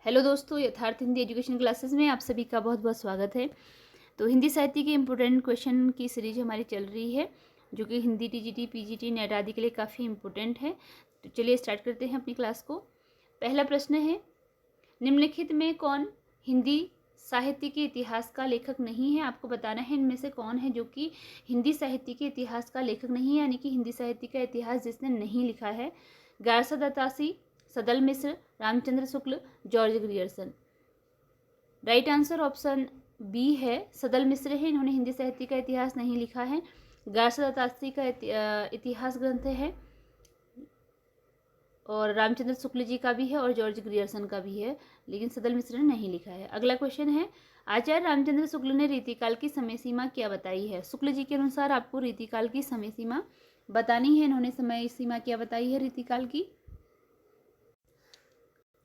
Hello दोस्तों, यथार्थ Hindi education classes में आप सभी का बहुत बहुत स्वागत है। तो हिंदी साहित्य के इम्पोर्टेंट क्वेश्चन की सीरीज हमारी चल रही है, जो कि हिंदी टीजीटी, पीजीटी, नेट आदि के लिए काफ़ी इम्पोर्टेंट है। तो चलिए स्टार्ट करते हैं अपनी क्लास को। पहला प्रश्न है, निम्नलिखित में कौन हिंदी साहित्य के इतिहास का लेखक नहीं है? आपको बताना है इनमें से कौन है जो कि हिंदी साहित्य के इतिहास का लेखक नहीं है, यानी कि हिंदी साहित्य का इतिहास जिसने नहीं लिखा है। Garcin de Tassy, Sadal Mishra, Ramchandra Shukla, George Grierson. Right answer option B है, सदल मिश्र है। इन्होंने हिंदी साहित्य का इतिहास नहीं लिखा है। गारसा दत्तासी का इतिहास ग्रंथ है, और रामचंद्र शुक्ल जी का भी है और जॉर्ज ग्रियर्सन का भी है, लेकिन सदल मिश्र ने नहीं लिखा है। अगला क्वेश्चन है, आचार्य रामचंद्र शुक्ल ने रीतिकाल की समय सीमा क्या बताई है? शुक्ल जी के अनुसार आपको रीतिकाल की समय सीमा बतानी है। इन्होंने समय सीमा क्या बताई है रीतिकाल की?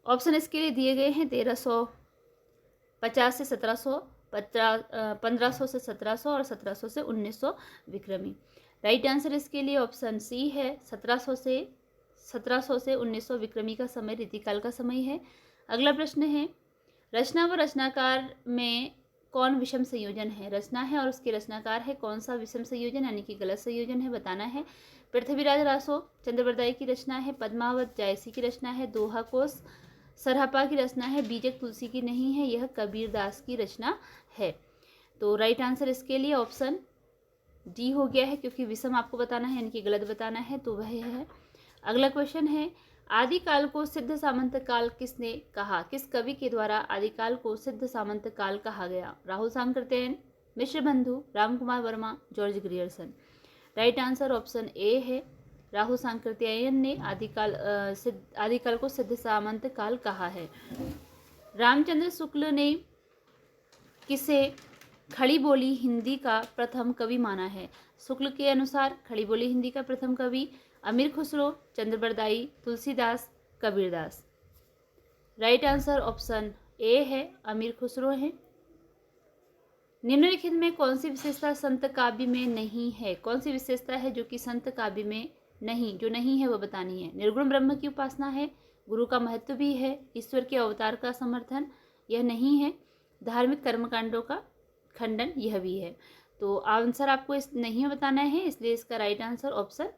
ऑप्शन इसके लिए दिए गए हैं 1350 से 1700, 1500 से 1700 और 1700 से 1900 विक्रमी। राइट आंसर इसके लिए ऑप्शन सी है, 1700 से 1900 विक्रमी का समय रीतिकाल का समय है। अगला प्रश्न है, रचना व रचनाकार में कौन विषम संयोजन है? रचना है और उसके रचनाकार है, कौन सा विषम संयोजन यानी कि गलत संयोजन है, बताना है। पृथ्वीराज रासो चंद्रबरदाई की रचना है, पद्मावत जायसी की रचना है, दोहा कोश सरहपा की रचना है, बीजक तुलसी की नहीं है, यह कबीरदास की रचना है। तो राइट आंसर इसके लिए ऑप्शन डी हो गया है, क्योंकि विषम आपको बताना है यानी कि गलत बताना है, तो वह है। अगला क्वेश्चन है, आदिकाल को सिद्ध सामंत काल किसने कहा? किस कवि के द्वारा आदिकाल को सिद्ध सामंत काल कहा गया? राहुल सांकृत्यायन, मिश्र बंधु, Ramkumar Verma, George Grierson. Right answer option A है, राहुल सांकृत्यायन ने आदिकाल को सिद्ध सामंत काल कहा है। रामचंद्र शुक्ल ने किसे खड़ी बोली हिंदी का प्रथम कवि माना है? शुक्ल के अनुसार खड़ी बोली हिंदी का प्रथम कवि अमीर Khusro, Chand Bardai, Tulsidas, Kabirdas. Right answer option A है, अमीर खुसरो है। निम्नलिखित में कौन सी विशेषता संत काव्य में नहीं है? कौन सी विशेषता है जो कि संत काव्य में नहीं है वो बतानी है। निर्गुण ब्रह्म की उपासना है, गुरु का महत्व भी है, ईश्वर के अवतार का समर्थन यह नहीं है, धार्मिक कर्मकांडों का खंडन यह भी है। तो आंसर आपको इस नहीं बताना है, इसलिए इसका राइट आंसर ऑप्शन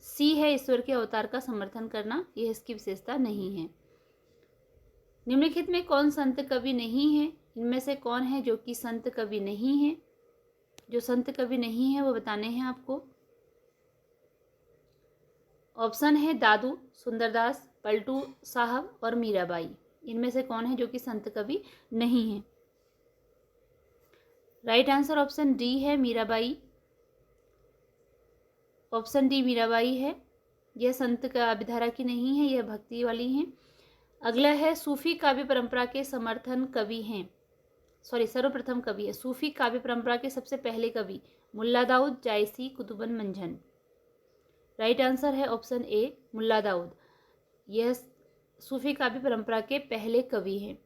सी है, ईश्वर के अवतार का समर्थन करना, यह इसकी विशेषता नहीं है। निम्नलिखित में कौन संत कवि नहीं है? इनमें से कौन है जो कि संत कवि नहीं है? जो संत कवि नहीं है वो बताने हैं आपको। ऑप्शन है दादू, सुंदरदास, पलटू साहब और मीराबाई। इनमें से कौन है जो कि संत कवि नहीं है? राइट आंसर ऑप्शन डी है, मीराबाई। ऑप्शन डी मीराबाई है, यह संत का विधारा की नहीं है, यह भक्ति वाली हैं। अगला है, सूफी काव्य परंपरा के समर्थन कवि हैं, सर्वप्रथम कवि है। सूफी काव्य परंपरा के सबसे पहले कवि मुल्ला दाऊद, जायसी, कुतुबन मंझन। राइट आंसर है ऑप्शन ए, मुल्ला दाऊद, यह सूफी काव्य परंपरा के पहले कवि हैं।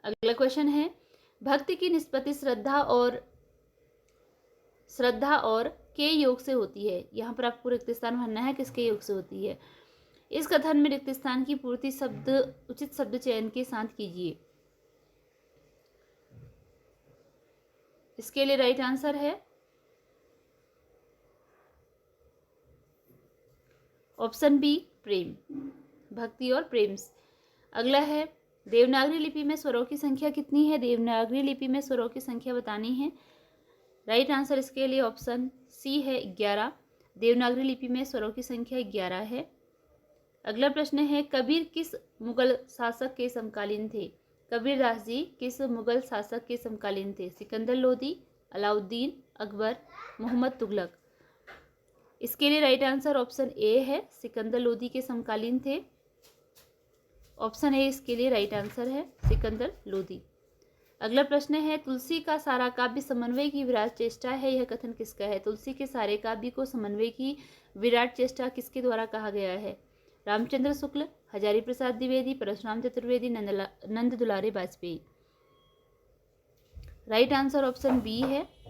अगला क्वेश्चन है, भक्ति की निष्पत्ति श्रद्धा और के योग से होती है? यहाँ पर आपको रिक्त स्थान भरना है, किसके योग से होती है? इस कथन में रिक्त स्थान की पूर्ति उचित शब्द चयन के साथ कीजिए। इसके लिए राइट आंसर है ऑप्शन बी, प्रेम, भक्ति और प्रेम। अगला है, देवनागरी लिपि में स्वरों की संख्या कितनी है? देवनागरी लिपि में स्वरों की संख्या बतानी है। राइट आंसर इसके लिए ऑप्शन सी है, 11। देवनागरी लिपि में स्वरों की संख्या 11 है। अगला प्रश्न है, कबीर किस मुगल शासक के समकालीन थे? कबीरदास जी किस मुगल शासक के समकालीन थे? सिकंदर लोदी, अलाउद्दीन, अकबर, मोहम्मद तुगलक। इसके लिए राइट आंसर ऑप्शन ए है, सिकंदर लोदी के समकालीन थे। ऑप्शन ए इसके लिए राइट आंसर है, सिकंदर लोदी। अगला प्रश्न है, तुलसी का सारा काव्य समन्वय की विराट चेष्टा है, यह कथन किसका है? तुलसी के सारे काव्य को समन्वय की विराट चेष्टा किसके द्वारा कहा गया है? Ramchandra Shukla, Hazari Prasad Dwivedi, Parshuram Chaturvedi, Nand Dulare Vajpeyi. Right answer option B है,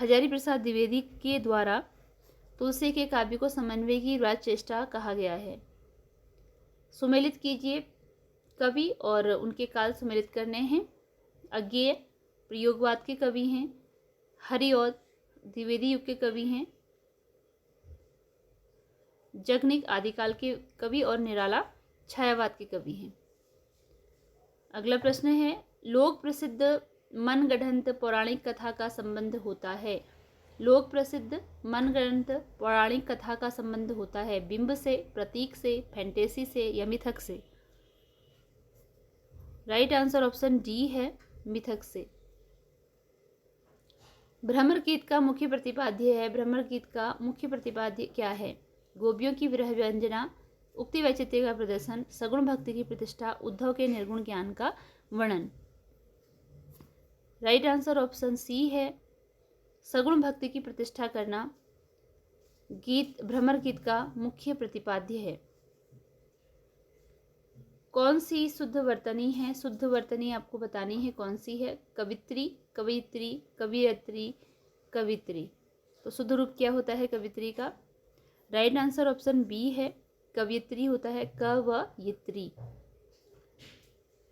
हजारी प्रसाद द्विवेदी के द्वारा तुलसी के काव्य को समन्वय की विराट चेष्टा कहा गया है। सुमेलित कीजिए कवि और उनके काल सुमेलित करने हैं। अज्ञेय प्रयोगवाद के कवि हैं। हरिऔध द्विवेदी युग के कवि हैं। जगनिक आदिकाल के कवि और निराला छायावाद के कवि हैं। अगला प्रश्न है, लोक प्रसिद्ध मनगढ़ंत पौराणिक कथा का संबंध होता है। लोक प्रसिद्ध मनगढ़ंत पौराणिक कथा का संबंध होता है बिंब से, प्रतीक से, फैंटेसी से या मिथक से। राइट आंसर ऑप्शन डी है, मिथक से। भ्रमर गीत का मुख्य प्रतिपाद्य है। भ्रमर गीत का मुख्य प्रतिपाद्य क्या है? गोपियों की विरह व्यंजना, उक्ति वैचित्र्य का प्रदर्शन, सगुण भक्ति की प्रतिष्ठा, उद्धव के निर्गुण ज्ञान का वर्णन। राइट आंसर ऑप्शन सी है, सगुण भक्ति की प्रतिष्ठा करना गीत भ्रमर गीत का मुख्य प्रतिपाद्य है। कौन सी शुद्ध वर्तनी है? शुद्ध वर्तनी आपको बतानी है कौन सी है। कवित्री, कवयित्री, कवियत्री, कवित्री। तो शुद्ध रूप क्या होता है कवित्री का? राइट आंसर ऑप्शन बी है, कवियत्री होता है, कवयित्री।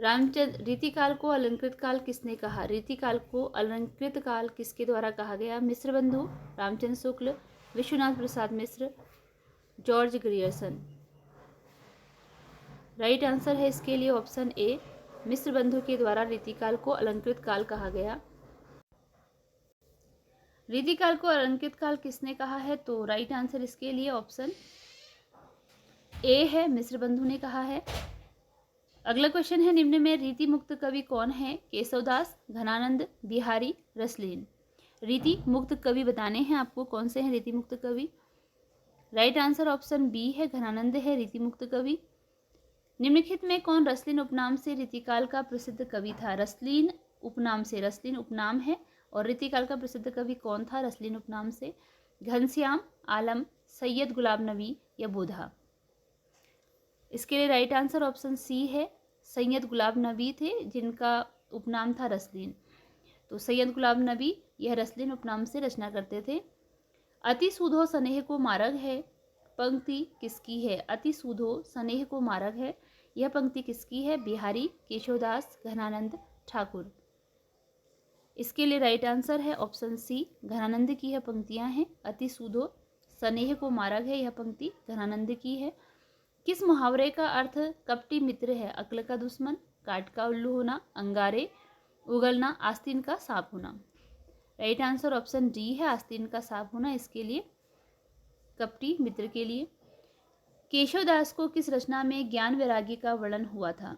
रामचंद्र रीतिकाल को अलंकृत काल किसने कहा? रीतिकाल को अलंकृत काल किसके द्वारा कहा गया? मिश्र बंधु, Ramchandra Shukla, Vishwanath Prasad Mishra, George Grierson. Right answer है इसके लिए ऑप्शन ए, मिश्र बंधु के द्वारा रीतिकाल को अलंकृत काल कहा गया। रीतिकाल को अलंकृत काल किसने कहा है? तो राइट आंसर इसके लिए ऑप्शन ए है, मिश्र बंधु ने कहा है। अगला क्वेश्चन है, निम्न में रीति मुक्त कवि कौन है? केशवदास, घनानंद, बिहारी, रसलीन। रीति मुक्त कवि बताने हैं आपको कौन से हैं रीति मुक्त कवि। राइट आंसर ऑप्शन बी है, घनानंद है रीति मुक्त कवि। निम्नलिखित में कौन रसलीन उपनाम से रीतिकाल का प्रसिद्ध कवि था? रसलीन उपनाम से, रसलीन उपनाम है और रीतिकाल का प्रसिद्ध कवि कौन था रसलीन उपनाम से? घनश्याम, आलम, सैयद गुलाब नबी या बोधा। इसके लिए राइट आंसर ऑप्शन सी है, सैयद गुलाब नबी थे जिनका उपनाम था रसलीन। तो सैयद गुलाब नबी यह रसलीन उपनाम से रचना करते थे। अति सूधो स्नेह को मारग है पंक्ति किसकी है? अति सूधो स्नेह को मारग है, यह पंक्ति किसकी है? बिहारी, केशवदास, घनानंद, ठाकुर। इसके लिए राइट आंसर है ऑप्शन सी, घनानंद की यह पंक्तियां हैं। अति सूधो स्नेह को मारग है, यह पंक्ति घनानंद की है। किस मुहावरे का अर्थ कपटी मित्र है? अक्ल का दुश्मन, काट का उल्लू होना, अंगारे उगलना, आस्तीन का सांप होना। राइट आंसर ऑप्शन डी है, आस्तीन का सांप होना, इसके लिए कपटी मित्र के लिए। केशवदास को किस रचना में ज्ञान वैराग्य का वर्णन हुआ था?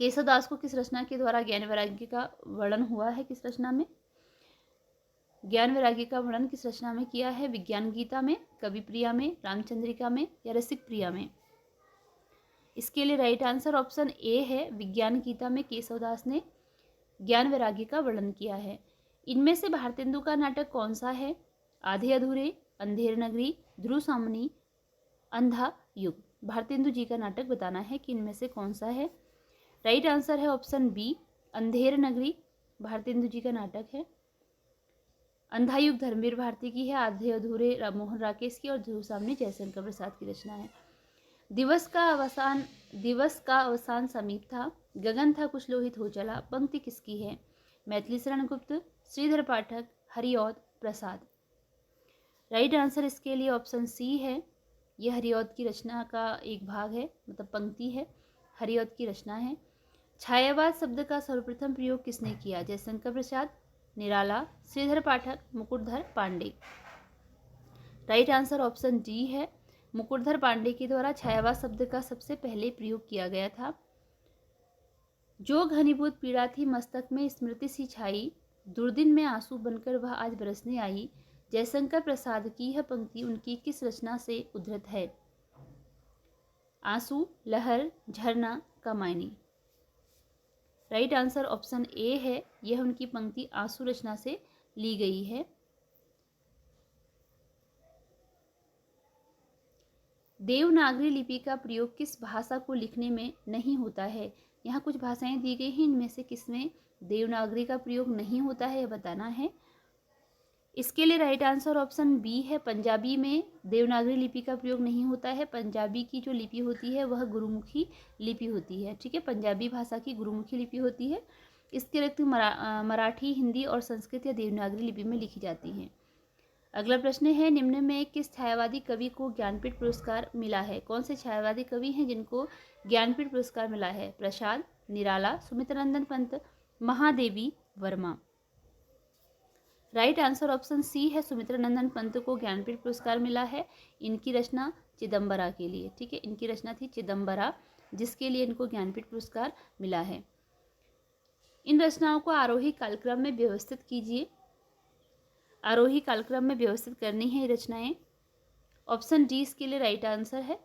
केशवदास को किस रचना के द्वारा ज्ञान वैराग्य का वर्णन हुआ है? किस रचना में ज्ञान वैराग्य का वर्णन किस रचना में किया है? विज्ञान गीता में, कवि प्रिया में, रामचंद्रिका में या रसिक प्रिया में। इसके लिए राइट आंसर ऑप्शन ए है, विज्ञान गीता में केशवदास ने ज्ञान वैराग्य का वर्णन किया है। इनमें से भारतेंदु का नाटक कौन सा है? आधे अधूरे, अंधेर नगरी, ध्रुव सामनी, अंधा युग। भारतेंदु जी का नाटक बताना है कि इनमें से कौन सा है। राइट आंसर है ऑप्शन बी, अंधेर नगरी भारतेंदु जी का नाटक है। अंधा युग धर्मवीर भारती की है, आधे अधूरे राममोहन राकेश की और ध्रुव सामनी जयशंकर प्रसाद की रचना है। दिवस का अवसान समीप था, गगन था कुछ लोहित हो चला, पंक्ति किसकी है? मैथिली शरण गुप्त, श्रीधर पाठक, हरिऔध, प्रसाद। राइट आंसर इसके लिए ऑप्शन सी है, यह हरिऔध की रचना का एक भाग है, मतलब पंक्ति है, हरिऔध की रचना है। छायावाद शब्द का सर्वप्रथम प्रयोग किसने किया? Jaishankar Prasad, Nirala, Shridhar Pathak, Mukutdhar Pandey. Right answer option D है, मुकुटधर पांडे के द्वारा छायावाद शब्द का सबसे पहले प्रयोग किया गया था। जो घनीभूत पीड़ा थी मस्तक में स्मृति सी छाई, दुर्दिन में आंसू बनकर वह आज बरसने आई। जयशंकर प्रसाद की यह पंक्ति उनकी किस रचना से उद्धृत है? आंसू, लहर, झरना, Kamayani. Right answer option A है, यह उनकी पंक्ति आंसू रचना से ली गई है। देवनागरी लिपि का प्रयोग किस भाषा को लिखने में नहीं होता है? यहाँ कुछ भाषाएं दी गई हैं, इनमें से किसमें देवनागरी का प्रयोग नहीं होता है यह बताना है। इसके लिए राइट आंसर ऑप्शन बी है। पंजाबी में देवनागरी लिपि का प्रयोग नहीं होता है। पंजाबी की जो लिपि होती है वह गुरुमुखी लिपि होती है। ठीक है, पंजाबी भाषा की गुरुमुखी लिपि होती है। इसके अतिरिक्त मराठी, हिंदी और संस्कृत या देवनागरी लिपि में लिखी जाती हैं। अगला प्रश्न है, निम्न में किस छायावादी कवि को ज्ञानपीठ पुरस्कार मिला है? कौन से छायावादी कवि हैं जिनको ज्ञानपीठ पुरस्कार मिला है? Prasad, Nirala, Sumitranandan Pant, Mahadevi Varma. Right answer option C है, सुमित्रानंदन पंत को ज्ञानपीठ पुरस्कार मिला है। इनकी रचना चिदम्बरा के लिए, ठीक है, इनकी रचना थी चिदम्बरा, जिसके लिए इनको ज्ञानपीठ पुरस्कार मिला है। इन रचनाओं को आरोही कालक्रम में व्यवस्थित कीजिए। आरोही कालक्रम में व्यवस्थित करनी है ये रचनाएं। ऑप्शन डी इसके लिए राइट आंसर है।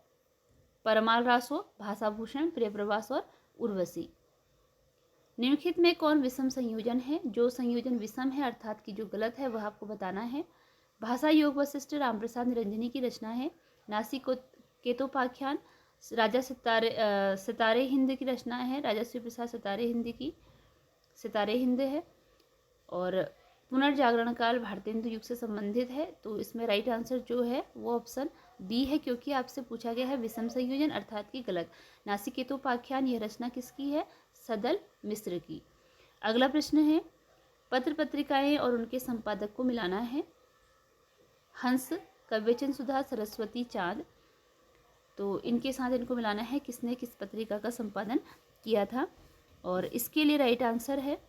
परमाल रासो, भाषाभूषण, प्रियप्रवास और उर्वशी। निम्नलिखित में कौन विषम संयोजन है? जो संयोजन विषम है अर्थात कि जो गलत है वह आपको बताना है। भाषा योग वशिष्ठ रामप्रसाद निरंजनी की रचना है। नासिक केतोपाख्यान राजा सितारे हिंद की रचना है। राजा श्री प्रसाद सितारे हिंद की सितारे हिंद है। और पुनर्जागरण काल भारतेंदु युग से संबंधित है। तो इसमें राइट आंसर जो है वो ऑप्शन बी है, क्योंकि आपसे पूछा गया है विषम संयोजन अर्थात कि गलत। नासिकेतोपाख्यान यह रचना किसकी है? सदल मिश्र की। अगला प्रश्न है, पत्र पत्रिकाएं और उनके संपादक को मिलाना है। हंस, कव्यचन सुधा, सरस्वती, चांद। तो इनके साथ इनको मिलाना है किसने किस पत्रिका का संपादन किया था। और इसके लिए राइट आंसर है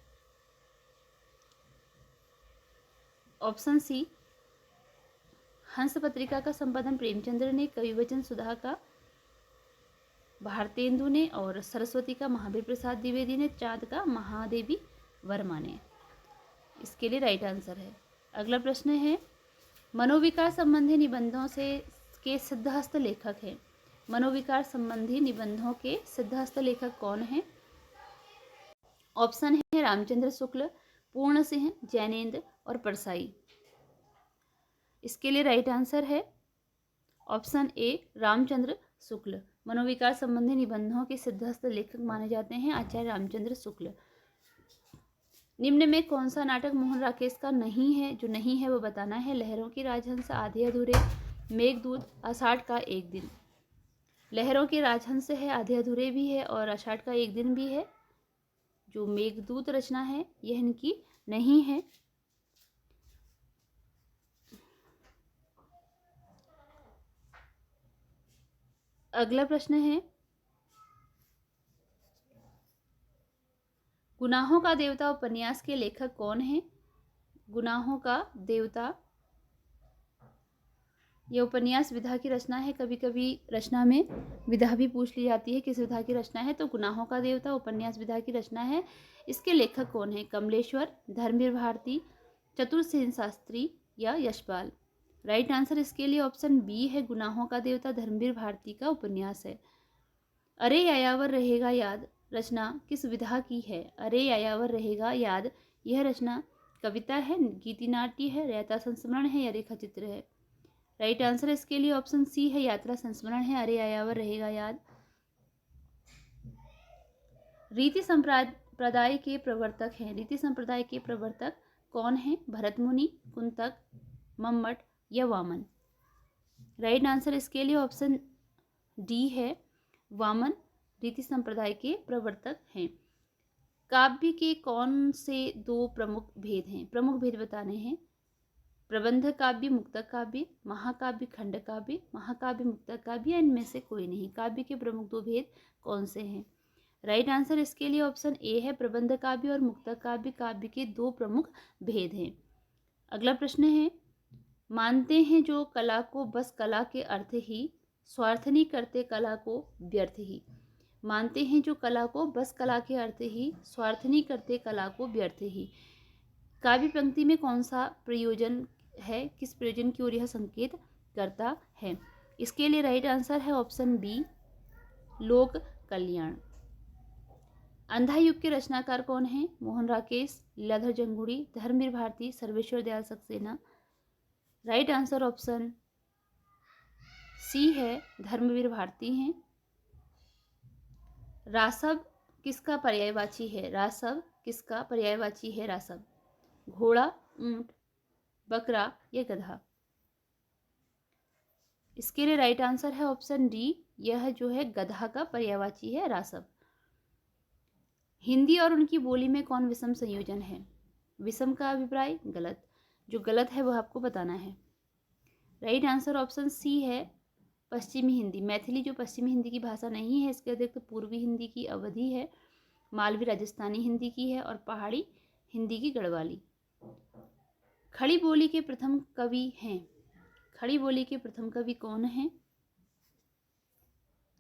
ऑप्शन सी, हंस पत्रिका का संपादन प्रेमचंद्र ने, कविवचन सुधा का भारतेंदु ने और सरस्वती का महावीर प्रसाद द्विवेदी ने, चांद का महादेवी वर्मा ने। इसके लिए राइट आंसर है। अगला प्रश्न है, मनोविकार संबंधी निबंधों से के सिद्धहस्त लेखक हैं। मनोविकार संबंधी निबंधों के सिद्धहस्त लेखक कौन हैं? ऑप्शन है रामचंद्र शुक्ल, पूर्ण सिंह, जैनेन्द्र और परसाई। इसके लिए राइट आंसर है ऑप्शन ए, रामचंद्र शुक्ल। मनोविकार संबंधी निबंधों के सिद्धहस्त लेखक माने जाते हैं आचार्य रामचंद्र शुक्ल। निम्न में कौन सा नाटक मोहन राकेश का नहीं है? जो नहीं है वो बताना है। लहरों की राजहंस, आधे अधूरे, मेघदूत, आषाढ़ का एक दिन। लहरों की राजहंस है, आधे अधूरे भी है और आषाढ़ का एक दिन भी है। जो मेघदूत रचना है यह इनकी नहीं है। अगला प्रश्न है, गुनाहों का देवता उपन्यास के लेखक कौन है? गुनाहों का देवता यह उपन्यास विधा की रचना है। कभी कभी रचना में विधा भी पूछ ली जाती है किस विधा की रचना है। तो गुनाहों का देवता उपन्यास विधा की रचना है। इसके लेखक कौन है? कमलेश्वर, धर्मवीर भारती, चतुरसेन शास्त्री या यशपाल। राइट आंसर इसके लिए ऑप्शन बी है, गुनाहों का देवता धर्मवीर भारती का उपन्यास है। अरे यायावर रहेगा याद रचना किस विधा की है? अरे यायावर रहेगा याद यह रचना कविता है, गीति नाट्य है, यात्रा संस्मरण है या रेखा चित्र है? राइट आंसर इसके लिए ऑप्शन सी है, यात्रा संस्मरण है। अरे यायावर रहेगा याद। रीति संप्रदाय के प्रवर्तक हैं। रीति संप्रदाय के प्रवर्तक कौन है? भरत मुनि, कुंतक, मम्मट या वामन। राइट आंसर इसके लिए ऑप्शन डी है, वामन रीति संप्रदाय के प्रवर्तक हैं। काव्य के कौन से दो प्रमुख भेद हैं? प्रमुख भेद बताने हैं। प्रबंध काव्य, मुक्तक काव्य, महाकाव्य, खंड काव्य, महाकाव्य, मुक्तक काव्य या इनमें से कोई नहीं। काव्य के प्रमुख दो भेद कौन से हैं? राइट आंसर इसके लिए ऑप्शन ए है, प्रबंध काव्य और मुक्तक काव्य काव्य के दो प्रमुख भेद हैं। अगला प्रश्न है, मानते हैं जो कला को बस कला के अर्थ ही, स्वार्थ नहीं करते कला को व्यर्थ ही। मानते हैं जो कला को बस कला के अर्थ ही, स्वार्थ नहीं करते कला को व्यर्थ ही। काव्य पंक्ति में कौन सा प्रयोजन है? किस प्रयोजन की ओर यह संकेत करता है? इसके लिए राइट आंसर है ऑप्शन बी, लोक कल्याण। अंधा युग के रचनाकार कौन हैं? Mohan Rakesh, Leeladhar Jagudi, Dharamvir Bharati, Sarveshwar Dayal Saxena. Right answer option C है, धर्मवीर भारती हैं। रासव किसका पर्यायवाची है? रासव किसका पर्यायवाची है? रासव घोड़ा, ऊंट, बकरा या गधा। इसके लिए राइट आंसर है ऑप्शन डी, यह जो है गधा का पर्यायवाची है रासव। हिंदी और उनकी बोली में कौन विषम संयोजन है? विषम का अभिप्राय गलत, जो गलत है वह आपको बताना है। राइट आंसर ऑप्शन सी है पश्चिमी हिंदी। मैथिली जो पश्चिमी हिंदी की भाषा नहीं है, इसके अतिरिक्त पूर्वी हिंदी की अवधी है, मालवी राजस्थानी हिंदी की है और पहाड़ी हिंदी की गढ़वाली। खड़ी बोली के प्रथम कवि हैं। खड़ी बोली के प्रथम कवि कौन हैं?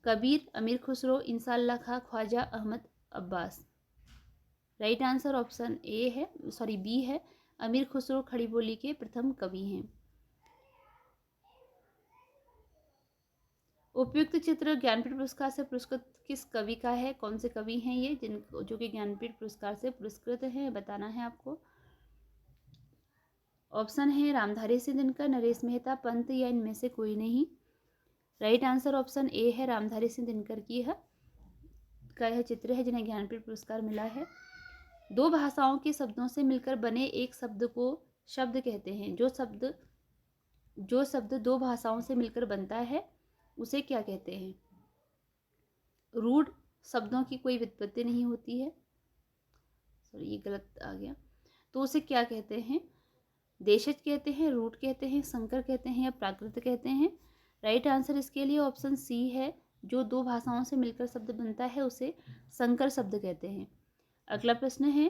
Kabir, Amir Khusro, Inshallah Khan, Khwaja Ahmad Abbas. Right answer option A है, सॉरी बी है, अमीर खुसरो खड़ी बोली के प्रथम कवि हैं। उपयुक्त चित्र ज्ञानपीठ पुरस्कार से पुरस्कृत किस कवि का है? कौन से कवि हैं ये जो कि ज्ञानपीठ पुरस्कार से पुरस्कृत हैं, बताना है आपको। ऑप्शन है रामधारी सिंह दिनकर, नरेश मेहता, पंत या इनमें से कोई नहीं। राइट आंसर ऑप्शन ए है, रामधारी सिंह दिनकर की यह चित्र है जिन्हें ज्ञानपीठ पुरस्कार मिला है। दो भाषाओं के शब्दों से मिलकर बने एक शब्द को शब्द कहते हैं। जो शब्द दो भाषाओं से मिलकर बनता है उसे क्या कहते हैं? रूढ़ शब्दों की कोई व्युत्पत्ति नहीं होती है, सॉरी ये गलत आ गया, तो उसे क्या कहते हैं? देशज कहते हैं, रूट कहते हैं, संकर कहते हैं या प्राकृत कहते हैं। राइट आंसर इसके लिए ऑप्शन सी है, जो दो भाषाओं से मिलकर शब्द बनता है उसे संकर शब्द कहते हैं। अगला प्रश्न है,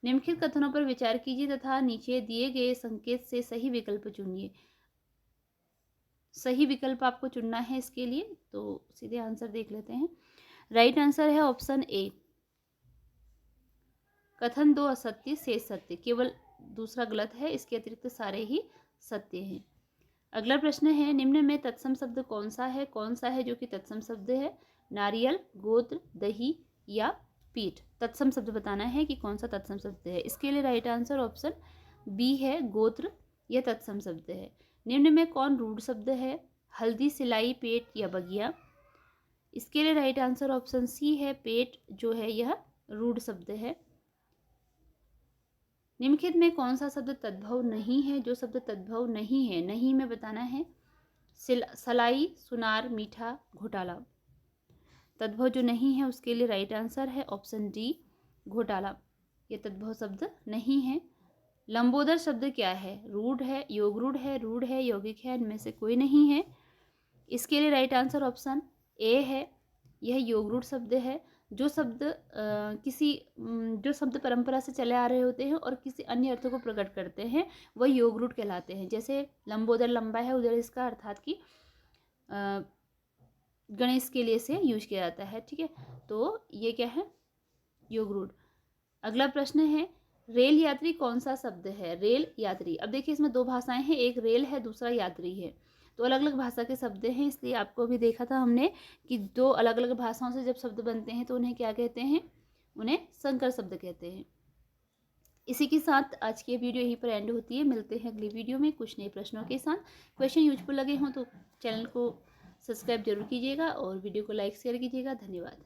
निम्नलिखित कथनों पर विचार कीजिए तथा नीचे दिए गए संकेत से सही विकल्प चुनिए। सही विकल्प आपको चुनना है इसके लिए, तो सीधे आंसर देख लेते हैं। राइट आंसर है ऑप्शन ए, कथन दो असत्य शेष सत्य, केवल दूसरा गलत है, इसके अतिरिक्त सारे ही सत्य हैं। अगला प्रश्न है, निम्न में तत्सम शब्द कौन सा है? कौन सा है जो कि तत्सम शब्द है? नारियल, गोत्र, दही या पीठ। तत्सम शब्द बताना है कि कौन सा तत्सम शब्द है। इसके लिए राइट आंसर ऑप्शन बी है, गोत्र, यह तत्सम शब्द है। निम्न में कौन रूढ़ शब्द है? हल्दी, सिलाई, पेट या बगिया। इसके लिए राइट आंसर ऑप्शन सी है, पेट जो है यह रूढ़ शब्द है। निम्नलिखित में कौन सा शब्द तद्भव नहीं है? जो शब्द तद्भव नहीं है, नहीं में बताना है सलाई, सुनार, मीठा, घोटाला। तद्भव जो नहीं है उसके लिए राइट आंसर है ऑप्शन डी, घोटाला, ये तद्भव शब्द नहीं है। लंबोदर शब्द क्या है? रूढ़ है, योगरूढ़ है, रूढ़ है, यौगिक है, इनमें से कोई नहीं है। इसके लिए राइट आंसर ऑप्शन ए है, यह योगरूढ़ शब्द है। जो शब्द परंपरा से चले आ रहे होते हैं और किसी अन्य अर्थ को प्रकट करते हैं वह योगरूढ़ कहलाते हैं। जैसे लंबोदर लंबा है, उधर इसका अर्थात कि गणेश के लिए से यूज किया जाता है, ठीक है, तो ये क्या है? योगरूढ़। अगला प्रश्न है, रेल यात्री कौन सा शब्द है? रेल यात्री, अब देखिए इसमें दो भाषाएं हैं, एक रेल है दूसरा यात्री है, तो अलग अलग भाषा के शब्द हैं, इसलिए आपको भी देखा था हमने कि दो अलग अलग भाषाओं से जब शब्द बनते हैं तो उन्हें क्या कहते हैं? उन्हें संकर शब्द कहते हैं। इसी के साथ आज की वीडियो यहीं पर एंड होती है। मिलते हैं अगली वीडियो में कुछ नए प्रश्नों के साथ। क्वेश्चन यूजफुल लगे हों तो चैनल को सब्सक्राइब जरूर कीजिएगा और वीडियो को लाइक शेयर कीजिएगा। धन्यवाद।